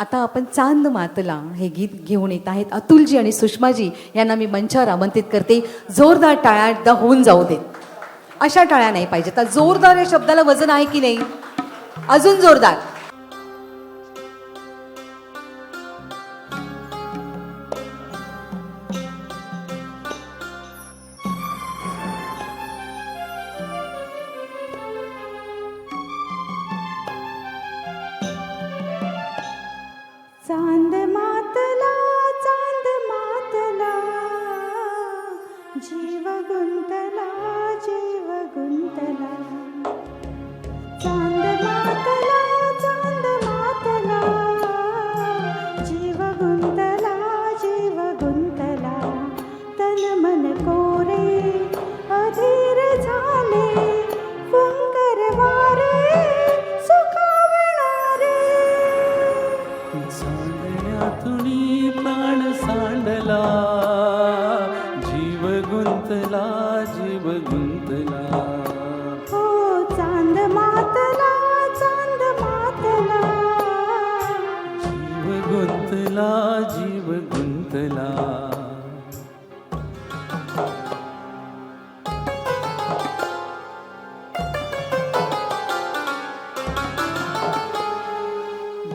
आता आपण चांद मातला हे गीत घेऊन येत आहेत अतुलजी आणि सुषमाजी यांना मी मंचावर आमंत्रित करते. जोरदार टाळ्या एकदा होऊन जाऊ देत. अशा टाळ्या नाही पाहिजे. तर जोरदार या शब्दाला वजन आहे की नाही? अजून जोरदार. चांद मातला जीव गुंतला चांद मातला जीव गुंतला तन मन कोरे अधीर झाले फुंकर वारे सुखावणारे सांगण्यातुनी प्राण सांडला जीव गुंतला जीव हो चांद मातला जीव गुंतला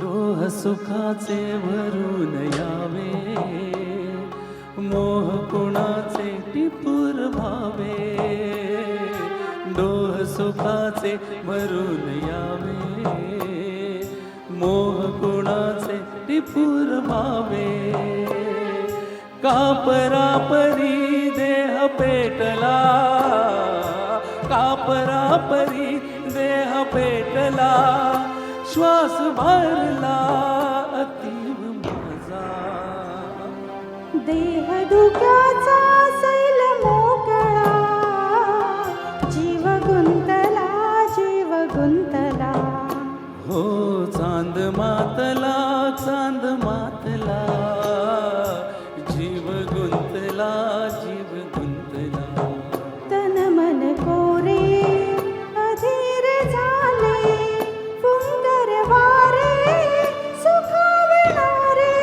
डोह सुखाचे भरून यावे मोह कुणाचे टिपूर भावे डोह सुखाचे भरून यावे मोह कुणाचे टिपूर भावे कापरापरी देह पेटला कापरापरी देह पेटला श्वास भरला अतीव माझा देह धुक्याचा सैल मोकळा जीव गुंतला हो चांद मातला जीव गुंतला तन मन कोरे अधीर झाले फुंकर वारे सुखावणारे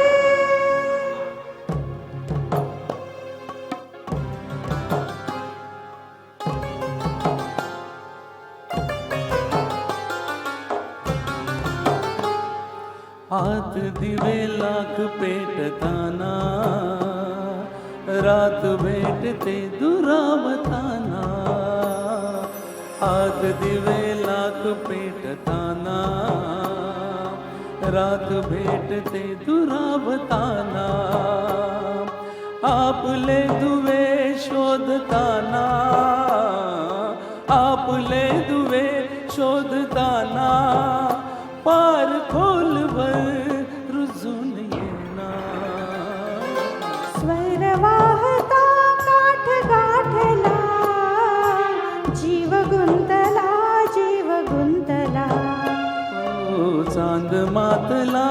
हात दिवे लाख पेटताना रात भेटते दुरावताना हात दिवे लाख पेटताना रात भेटते दुरावताना आपले दुवे शोधताना आपले दुवे शोधताना पार खोलवर रुजून येणार स्वर वाहता काठ गाठला जीव गुंतला ओ चांद मातला